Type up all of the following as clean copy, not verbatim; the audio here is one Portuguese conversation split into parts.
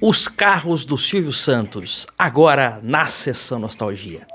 Os carros do Silvio Santos, agora na Sessão Nostalgia.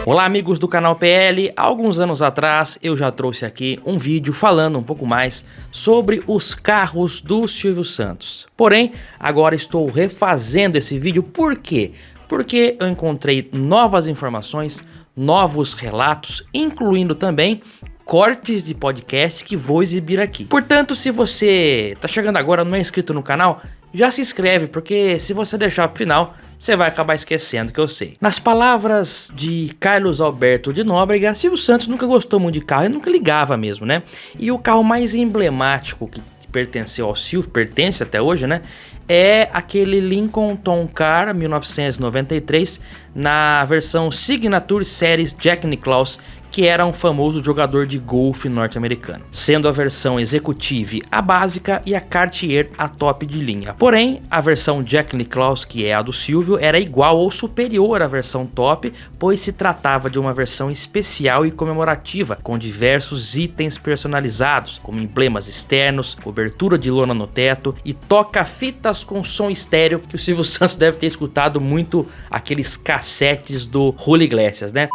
Olá amigos do canal PL, há alguns anos atrás eu já trouxe aqui um vídeo falando um pouco mais sobre os carros do Silvio Santos. Porém, agora estou refazendo esse vídeo, por quê? Porque eu encontrei novas informações, novos relatos, incluindo também cortes de podcast que vou exibir aqui. Portanto, se você tá chegando agora e não é inscrito no canal, já se inscreve, porque se você deixar pro final, você vai acabar esquecendo, que eu sei. Nas palavras de Carlos Alberto de Nóbrega, Silvio Santos nunca gostou muito de carro, ele nunca ligava mesmo, né? E o carro mais emblemático que pertenceu ao Silvio, pertence até hoje, né? É aquele Lincoln Tonka 1993 na versão Signature Series Jack Nicklaus, que era um famoso jogador de golfe norte-americano, sendo a versão Executive a básica e a Cartier a top de linha. Porém, a versão Jack Nicklaus, que é a do Silvio, era igual ou superior à versão top, pois se tratava de uma versão especial e comemorativa, com diversos itens personalizados, como emblemas externos, cobertura de lona no teto e toca-fitas com som estéreo, que o Silvio Santos deve ter escutado muito aqueles cassetes do Julio Iglesias, né?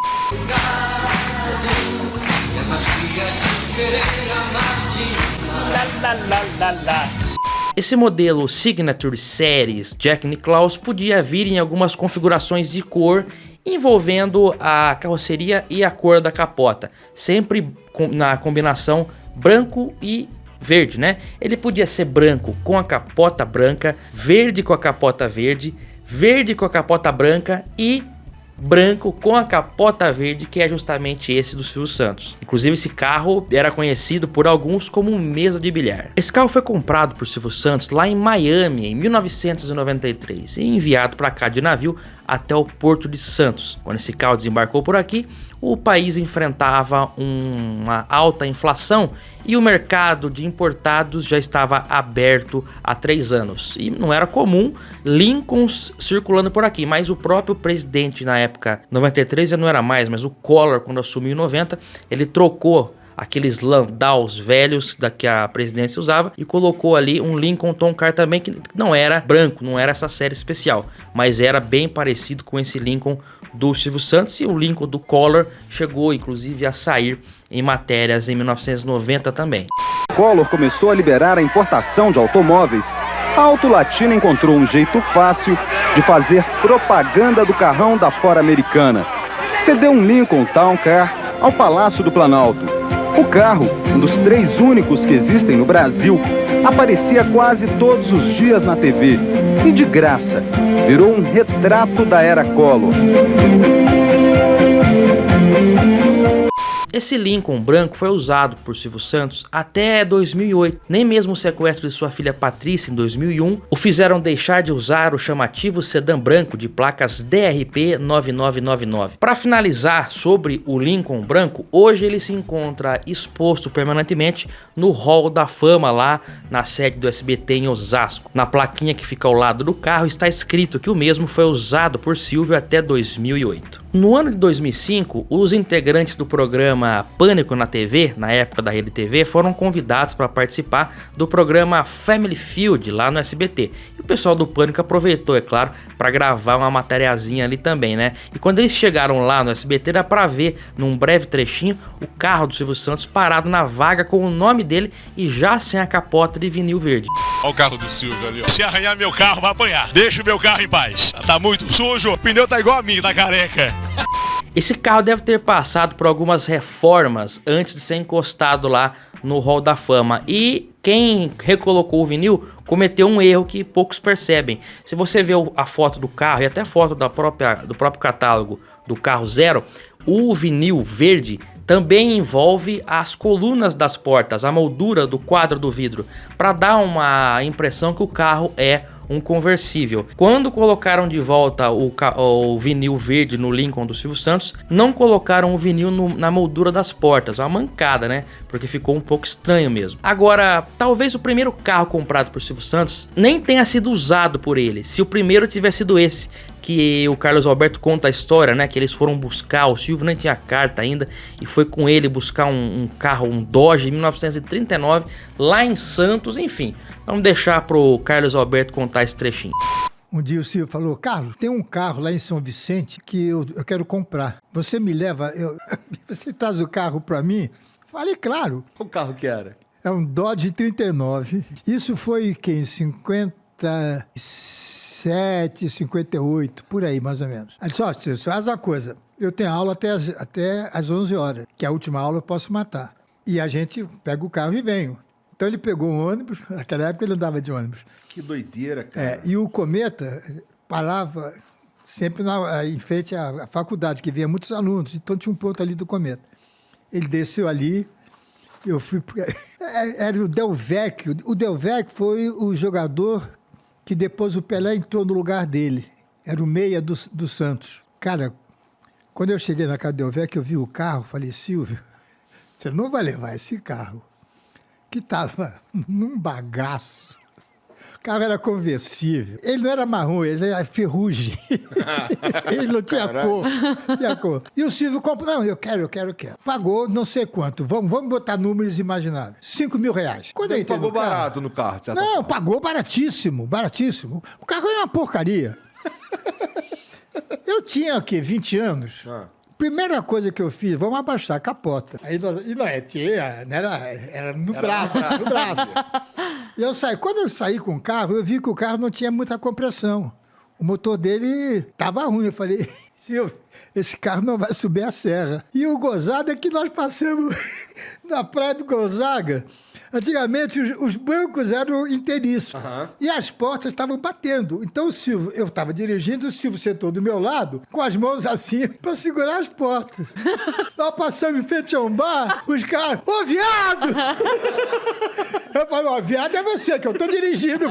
Esse modelo Signature Series Jack Nicklaus podia vir em algumas configurações de cor envolvendo a carroceria e a cor da capota, sempre na combinação branco e verde, né? Ele podia ser branco com a capota branca, verde com a capota verde, verde com a capota branca e branco com a capota verde, que é justamente esse do Silvio Santos. Inclusive esse carro era conhecido por alguns como mesa de bilhar. Esse carro foi comprado por Silvio Santos lá em Miami em 1993 e enviado para cá de navio até o Porto de Santos. Quando esse carro desembarcou por aqui, o país enfrentava uma alta inflação e o mercado de importados já estava aberto há 3 anos. E não era comum Lincolns circulando por aqui, mas o próprio presidente na época, 93 já não era mais, mas o Collor, quando assumiu em 90, ele trocou aqueles Landaus velhos que a presidência usava e colocou ali um Lincoln Tonka também, que não era branco, não era essa série especial, mas era bem parecido com esse Lincoln do Silvio Santos, e o Lincoln do Collor chegou inclusive a sair em matérias em 1990 também. Collor começou a liberar a importação de automóveis. A Auto Latina encontrou um jeito fácil de fazer propaganda do carrão da Ford americana. Cedeu um Lincoln Town Car ao Palácio do Planalto. O carro, um dos 3 únicos que existem no Brasil, aparecia quase todos os dias na TV. E de graça, virou um retrato da era Collor. Esse Lincoln branco foi usado por Silvio Santos até 2008. Nem mesmo o sequestro de sua filha Patrícia em 2001 o fizeram deixar de usar o chamativo sedã branco de placas DRP 9999. Para finalizar sobre o Lincoln branco, hoje ele se encontra exposto permanentemente no Hall da Fama lá na sede do SBT em Osasco. Na plaquinha que fica ao lado do carro está escrito que o mesmo foi usado por Silvio até 2008. No ano de 2005, os integrantes do programa Pânico na TV, na época da Rede TV, foram convidados para participar do programa Family Feud lá no SBT. E o pessoal do Pânico aproveitou, é claro, para gravar uma matériazinha ali também, né? E quando eles chegaram lá no SBT, dá para ver, num breve trechinho, o carro do Silvio Santos parado na vaga com o nome dele e já sem a capota de vinil verde. Olha o carro do Silvio ali, ó. Se arranhar meu carro, vai apanhar. Deixa o meu carro em paz. Tá muito sujo, o pneu tá igual a mim, tá careca. Esse carro deve ter passado por algumas reformas antes de ser encostado lá no Hall da Fama. E quem recolocou o vinil cometeu um erro que poucos percebem. Se você vê a foto do carro e até a foto do próprio catálogo do carro zero, o vinil verde também envolve as colunas das portas, a moldura do quadro do vidro, para dar uma impressão que o carro é um conversível. Quando colocaram de volta o vinil verde no Lincoln do Silvio Santos, não colocaram o vinil na moldura das portas, uma mancada, né? Porque ficou um pouco estranho mesmo. Agora, talvez o primeiro carro comprado por Silvio Santos nem tenha sido usado por ele, se o primeiro tivesse sido esse, que o Carlos Alberto conta a história, né? Que eles foram buscar, o Silvio nem tinha carta ainda, e foi com ele buscar um carro, um Dodge, em 1939, lá em Santos, enfim. Vamos deixar pro Carlos Alberto contar esse trechinho. Um dia o Silvio falou, Carlos, tem um carro lá em São Vicente que eu quero comprar. Você me leva, você traz o carro para mim? Falei, claro. Qual carro que era? É um Dodge 39. Isso foi em 57, 58, por aí mais ou menos. Aí disse, ó, Silvio, faz uma coisa, eu tenho aula até às 11 horas, que é a última aula eu posso matar. E a gente pega o carro e venho. Então ele pegou um ônibus, naquela época ele andava de ônibus. Que doideira, cara. E o Cometa parava sempre em frente à faculdade, que vinha muitos alunos, então tinha um ponto ali do Cometa. Ele desceu ali, eu fui... Era o Del Vecchio. O Del Vecchio foi o jogador que depois o Pelé entrou no lugar dele. Era o meia do Santos. Cara, quando eu cheguei na casa do Del Vecchio, eu vi o carro, falei, Silvio, você não vai levar esse carro, que estava num bagaço. O carro era conversível. Ele não era marrom, ele era ferrugem. Ele não tinha cor. E o Silvio comprou. Não, eu quero. Pagou não sei quanto. Vamos botar números imaginários. R$5.000. Quando eu entrei pagou no carro, barato no carro. Não, pagou baratíssimo. O carro era uma porcaria. Eu tinha, 20 anos. Primeira coisa que eu fiz, vamos abaixar a capota. Aí era no braço. E eu saí. Quando eu saí com o carro, eu vi que o carro não tinha muita compressão. O motor dele estava ruim. Eu falei, Silvio, esse carro não vai subir a serra. E o gozado é que nós passamos na praia do Gonzaga. Antigamente, os bancos eram inteiriços. E as portas estavam batendo. Então, o Silvio, eu estava dirigindo, o Silvio sentou do meu lado, com as mãos assim, para segurar as portas. Nós passamos em frente a um bar, os caras, ô, viado! Eu falei, ó, viado é você, que eu tô dirigindo.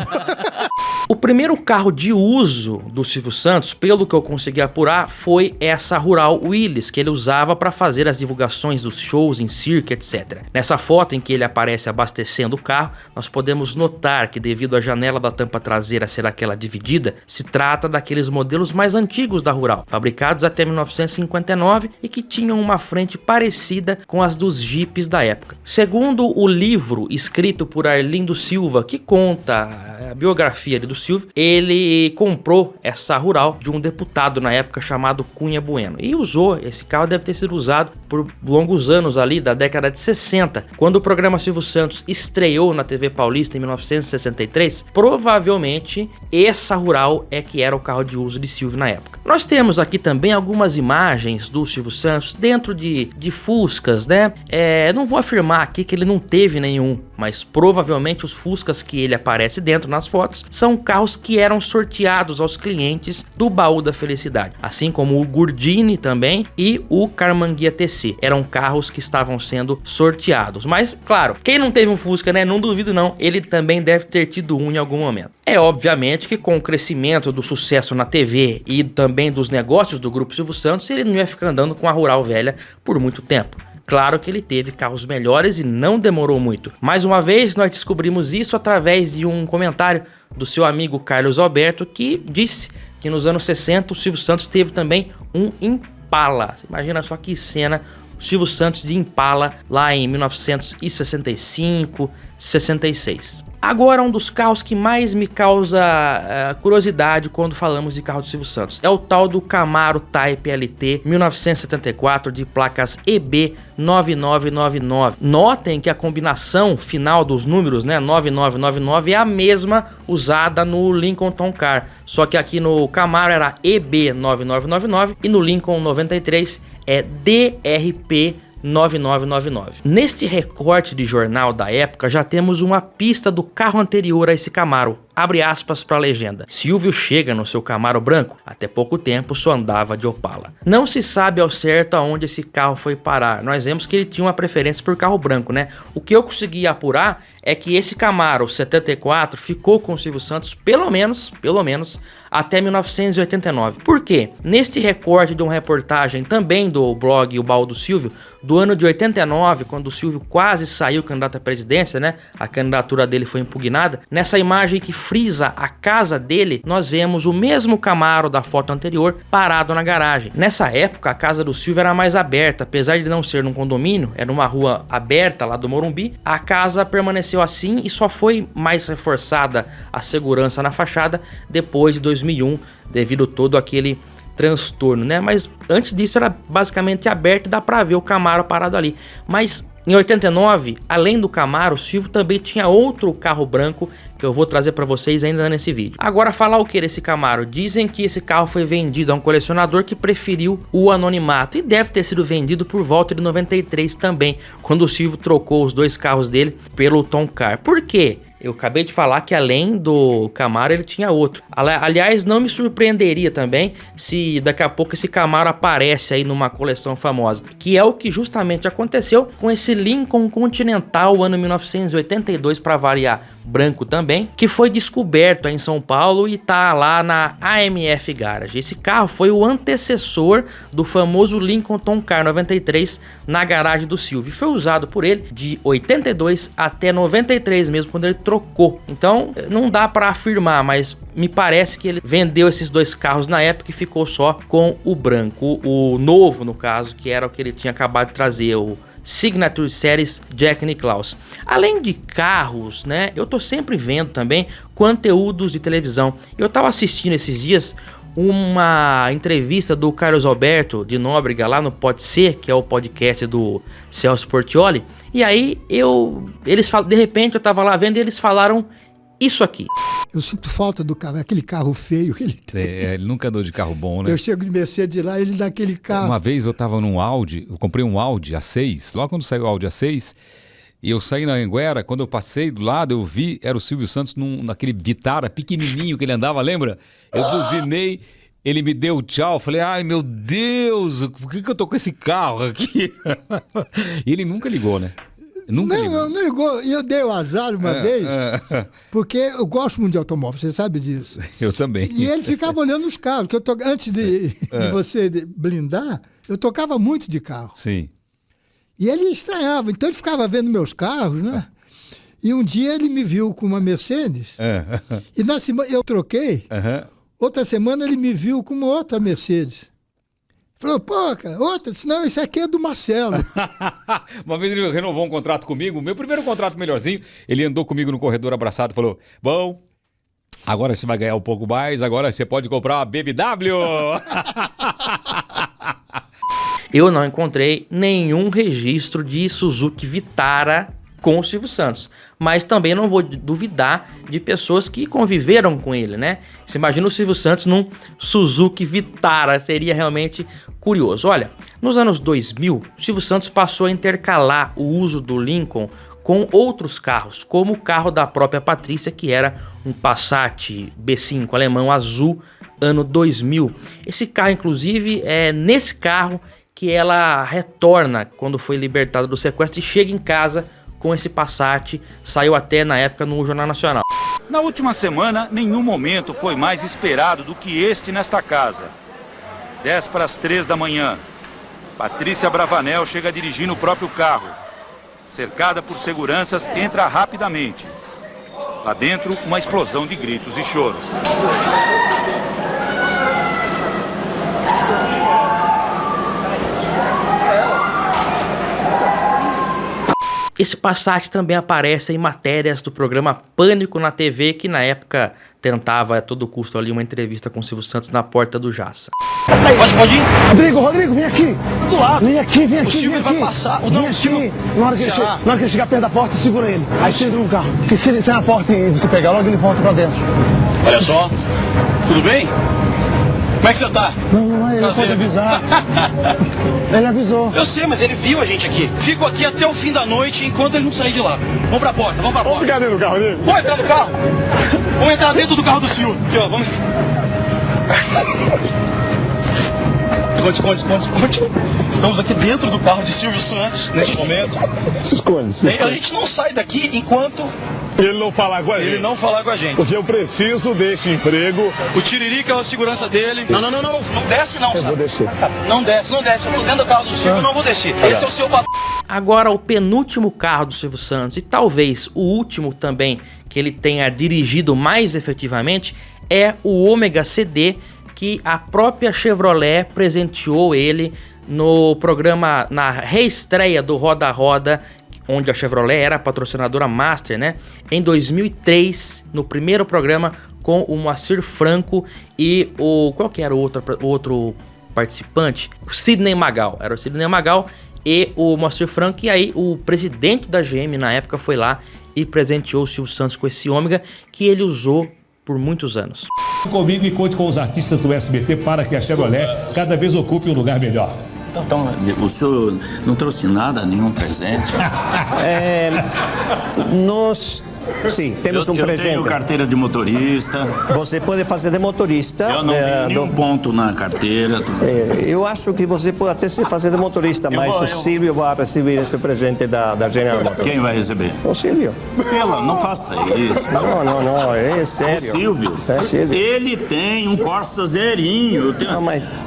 O primeiro carro de uso do Silvio Santos, pelo que eu consegui apurar, foi essa Rural Willys, que ele usava para fazer as divulgações dos shows em circo, etc. Nessa foto em que ele aparece abastecendo o carro, nós podemos notar que, devido à janela da tampa traseira ser aquela dividida, se trata daqueles modelos mais antigos da Rural, fabricados até 1959 e que tinham uma frente parecida com as dos jipes da época. Segundo o livro escrito por Arlindo Silva, que conta a biografia do Silvio, ele comprou essa Rural de um deputado na época chamado Cunha Bueno e usou. Esse carro deve ter sido usado por longos anos ali da década de 60, quando o programa Silvio Santos estreou na TV Paulista em 1963. Provavelmente essa Rural é que era o carro de uso de Silvio na época. Nós temos aqui também algumas imagens do Silvio Santos dentro de Fuscas, né? Não vou afirmar aqui que ele não teve nenhum, mas provavelmente os Fuscas que ele aparece dentro nas fotos são carros que eram sorteados aos clientes do Baú da Felicidade, assim como o Gurdini também e o Carmanguia TC. Eram carros que estavam sendo sorteados. Mas, claro, quem não teve um Fusca, né? Não duvido não, ele também deve ter tido um em algum momento. É obviamente que com o crescimento do sucesso na TV e também dos negócios do Grupo Silvio Santos, ele não ia ficar andando com a Rural velha por muito tempo. Claro que ele teve carros melhores e não demorou muito. Mais uma vez, nós descobrimos isso através de um comentário do seu amigo Carlos Alberto, que disse que nos anos 60 o Silvio Santos teve também um Impala. Você imagina só que cena, o Silvio Santos de Impala lá em 1965, 66. Agora, um dos carros que mais me causa curiosidade quando falamos de carro do Silvio Santos é o tal do Camaro Type LT 1974 de placas EB9999. Notem que a combinação final dos números, né, 9999, é a mesma usada no Lincoln Town Car, só que aqui no Camaro era EB9999 e no Lincoln 93 é DRP 9999. Neste recorte de jornal da época já temos uma pista do carro anterior a esse Camaro. Abre aspas para a legenda. Silvio chega no seu Camaro branco. Até pouco tempo só andava de Opala. Não se sabe ao certo aonde esse carro foi parar. Nós vemos que ele tinha uma preferência por carro branco, né? O que eu consegui apurar é que esse Camaro 74 ficou com o Silvio Santos pelo menos, até 1989. Por quê? Neste recorte de uma reportagem também do blog O Baú do Silvio, do ano de 89, quando o Silvio quase saiu candidato à presidência, né? A candidatura dele foi impugnada. Nessa imagem que frisa a casa dele, nós vemos o mesmo Camaro da foto anterior parado na garagem. Nessa época, a casa do Silvio era mais aberta, apesar de não ser num condomínio, era uma rua aberta lá do Morumbi, a casa permaneceu assim e só foi mais reforçada a segurança na fachada depois de 2001, devido todo aquele transtorno, né? Mas antes disso era basicamente aberto e dá pra ver o Camaro parado ali. Mas em 89, além do Camaro, o Silvio também tinha outro carro branco que eu vou trazer pra vocês ainda nesse vídeo. Agora, falar o que desse Camaro? Dizem que esse carro foi vendido a um colecionador que preferiu o anonimato e deve ter sido vendido por volta de 93 também, quando o Silvio trocou os dois carros dele pelo Tonka. Por quê? Eu acabei de falar que além do Camaro ele tinha outro. Aliás, não me surpreenderia também se daqui a pouco esse Camaro aparece aí numa coleção famosa, que é o que justamente aconteceu com esse Lincoln Continental ano 1982, para variar, branco também, que foi descoberto aí em São Paulo e tá lá na AMF Garage. Esse carro foi o antecessor do famoso Lincoln Tonka 93 na garagem do Silvio. Foi usado por ele de 82 até 93 mesmo, quando ele trocou. Então não dá para afirmar, mas me parece que ele vendeu esses dois carros na época e ficou só com o branco, o novo no caso, que era o que ele tinha acabado de trazer, o Signature Series Jack Nicklaus. Além de carros, né, eu tô sempre vendo também conteúdos de televisão. Eu tava assistindo esses dias uma entrevista do Carlos Alberto de Nóbrega lá no Pode Ser, que é o podcast do Celso Portiolli, e aí de repente eu tava lá vendo e eles falaram isso aqui. Eu sinto falta do carro, aquele carro feio que ele tem. Ele nunca andou de carro bom, né? Eu chego de Mercedes lá, ele dá aquele carro. Uma vez eu tava num Audi, eu comprei um Audi A6, logo quando saiu o Audi A6, e eu saí na Anguera, quando eu passei do lado, eu vi, era o Silvio Santos naquele Vitara pequenininho que ele andava, lembra? Eu buzinei, ele me deu tchau, falei, ai meu Deus, por que eu tô com esse carro aqui? E ele nunca ligou, né? Não ligou. E eu dei o azar uma vez, porque eu gosto muito de automóvel, você sabe disso. Eu também. E ele ficava olhando os carros, que antes de você blindar, eu tocava muito de carro. Sim. E ele estranhava, então ele ficava vendo meus carros, né? E um dia ele me viu com uma Mercedes, e na semana eu troquei, outra semana ele me viu com uma outra Mercedes. Falou, pô, cara, outra? Não, esse aqui é do Marcelo. Uma vez ele renovou um contrato comigo, meu primeiro contrato melhorzinho, ele andou comigo no corredor abraçado e falou, bom, agora você vai ganhar um pouco mais, agora você pode comprar uma BMW. Eu não encontrei nenhum registro de Suzuki Vitara com o Silvio Santos, mas também não vou duvidar de pessoas que conviveram com ele, né? Você imagina o Silvio Santos num Suzuki Vitara, seria realmente curioso. Olha, nos anos 2000, o Silvio Santos passou a intercalar o uso do Lincoln com outros carros, como o carro da própria Patrícia, que era um Passat B5 alemão azul, ano 2000. Esse carro, inclusive, é nesse carro que ela retorna quando foi libertada do sequestro e chega em casa com esse Passat, saiu até na época no Jornal Nacional. Na última semana, nenhum momento foi mais esperado do que este nesta casa. 10 para as 3 da manhã. Patrícia Bravanel chega dirigindo o próprio carro. Cercada por seguranças, entra rapidamente. Lá dentro, uma explosão de gritos e choro. Esse Passat também aparece em matérias do programa Pânico na TV, que na época tentava a todo custo ali uma entrevista com o Silvio Santos na porta do Jaça. Pode ir? Rodrigo, vem aqui. Do lado. Vem aqui. O Silvio vai passar. Vem aqui. Na hora que ele chegar perto da porta, segura ele. Aí você entra no carro. Porque se ele sair na porta e você pegar, logo ele volta pra dentro. Olha só. Tudo bem? Como é que você tá? Não, ele pode avisar. Ele avisou. Eu sei, mas ele viu a gente aqui. Fico aqui até o fim da noite enquanto ele não sair de lá. Vamos pra porta. Vamos ficar dentro do carro dele? Vamos entrar no carro. Vamos entrar dentro do carro do Silvio. Aqui, ó, vamos. Conte. Estamos aqui dentro do carro de Silvio Santos, neste momento. Se esconde. A gente não sai daqui enquanto Ele não falar com a gente. Ele não falar com a gente. Porque eu preciso desse emprego. O Tiririca é a segurança dele. Não. Não desce não, Eu sabe? vou descer. Não desce. Eu tô dentro do carro do Silvio, eu não vou descer. Esse é o seu patrão. Agora, o penúltimo carro do Silvio Santos, e talvez o último também que ele tenha dirigido mais efetivamente, é o Ômega CD, que a própria Chevrolet presenteou ele no programa, na reestreia do Roda Roda, onde a Chevrolet era a patrocinadora master, né? Em 2003, no primeiro programa com o Moacir Franco e qual que era o outro participante? O Sidney Magal. Era o Sidney Magal e o Moacir Franco, e aí o presidente da GM na época foi lá e presenteou o Silvio Santos com esse Ômega que ele usou por muitos anos. Comigo e conte com os artistas do SBT para que a Chevrolet cada vez ocupe um lugar melhor. Então, o senhor não trouxe nada, nenhum presente? Nós, sim, temos um presente. Eu tenho carteira de motorista. Você pode fazer de motorista. Eu não tenho nenhum ponto na carteira. Eu acho que você pode até se fazer de motorista, mas o Silvio vai receber esse presente da General Motors. Quem vai receber? O Silvio. Não faça isso. Não, é sério. O Silvio, ele tem um Corsa zerinho.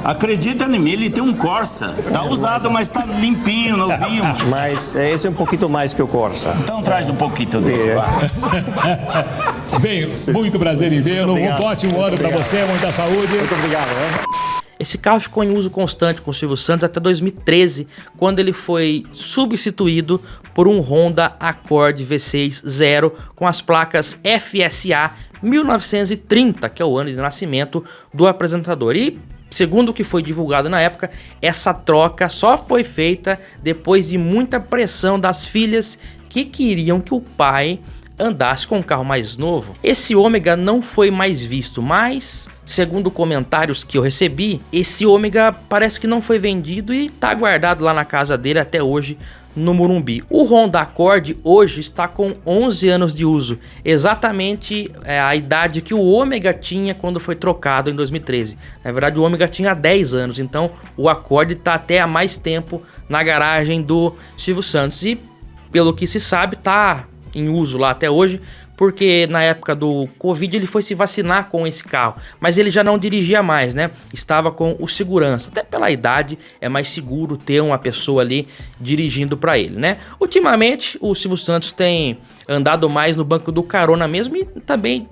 Acredita em mim, ele tem um Corsa. Tá usado, mas tá limpinho, novinho. Mas esse é um pouquinho mais que o Corsa. Então traz um pouquinho dele. Bem, muito prazer em vê-lo. Um ótimo ano para você, muita saúde. Muito obrigado. Esse carro ficou em uso constante com o Silvio Santos até 2013, quando ele foi substituído por um Honda Accord V6 Zero com as placas FSA 1930, que é o ano de nascimento do apresentador. E segundo o que foi divulgado na época, essa troca só foi feita depois de muita pressão das filhas que queriam que o pai andasse com um carro mais novo. Esse Ômega não foi mais visto, mas segundo comentários que eu recebi, esse Ômega parece que não foi vendido e tá guardado lá na casa dele até hoje no Morumbi. O Honda Accord hoje está com 11 anos de uso, exatamente a idade que o Ômega tinha quando foi trocado em 2013. Na verdade, o Ômega tinha 10 anos, então o Accord está até há mais tempo na garagem do Silvio Santos e, pelo que se sabe, tá em uso lá até hoje, porque na época do Covid ele foi se vacinar com esse carro, mas ele já não dirigia mais, né? Estava com o segurança, até pela idade é mais seguro ter uma pessoa ali dirigindo para ele, né? Ultimamente o Silvio Santos tem andado mais no banco do carona mesmo e também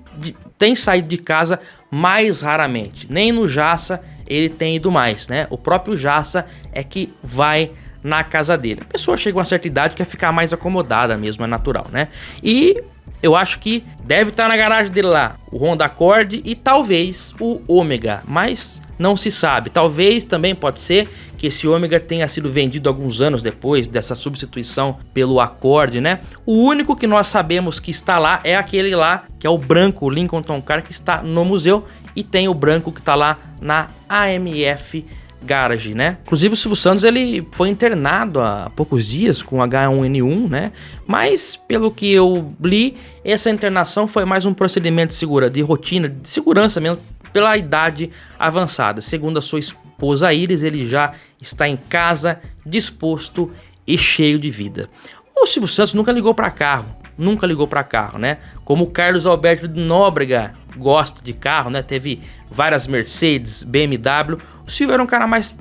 tem saído de casa mais raramente, nem no Jassa ele tem ido mais, né? O próprio Jassa é que vai na casa dele. A pessoa chega a uma certa idade e quer ficar mais acomodada mesmo, é natural, né? E eu acho que deve estar na garagem dele lá o Honda Accord e talvez o Ômega, mas não se sabe. Talvez também pode ser que esse Ômega tenha sido vendido alguns anos depois dessa substituição pelo Accord, né? O único que nós sabemos que está lá é aquele lá, que é o branco, o Lincoln Tonka, que está no museu, e tem o branco que está lá na AMF Garage, né? Inclusive o Silvio Santos ele foi internado há poucos dias com H1N1, né? Mas pelo que eu li, essa internação foi mais um procedimento de rotina, de segurança mesmo, pela idade avançada. Segundo a sua esposa Iris, ele já está em casa, disposto e cheio de vida. O Silvio Santos nunca ligou para carro, né? Como o Carlos Alberto de Nóbrega gosta de carro, né? Teve várias Mercedes, BMW. O Silvio era um cara mais...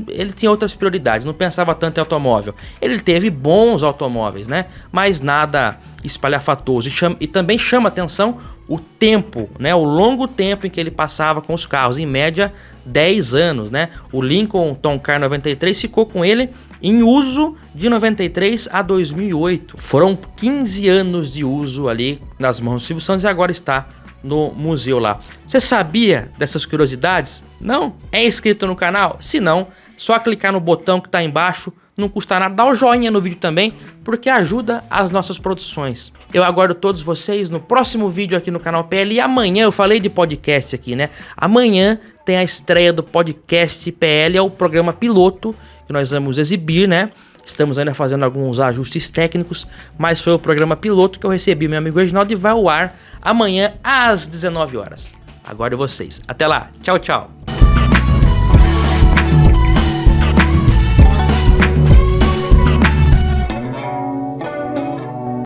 ele tinha outras prioridades, não pensava tanto em automóvel. Ele teve bons automóveis, né? Mas nada espalhafatoso. E também chama atenção o tempo, né? O longo tempo em que ele passava com os carros. Em média, 10 anos, né? O Lincoln Tonka 93 ficou com ele em uso de 93 a 2008. Foram 15 anos de uso ali nas mãos do Silvio Santos e agora está no museu lá. Você sabia dessas curiosidades? Não? É inscrito no canal? Se não, só clicar no botão que está embaixo, não custa nada, dá o joinha no vídeo também, porque ajuda as nossas produções. Eu aguardo todos vocês no próximo vídeo aqui no canal PL, e amanhã, eu falei de podcast aqui, né? Amanhã tem a estreia do podcast PL, é o programa piloto que nós vamos exibir, né? Estamos ainda fazendo alguns ajustes técnicos, mas foi o programa piloto que eu recebi meu amigo Reginaldo e vai ao ar amanhã às 19 horas. Aguardo vocês. Até lá. Tchau, tchau.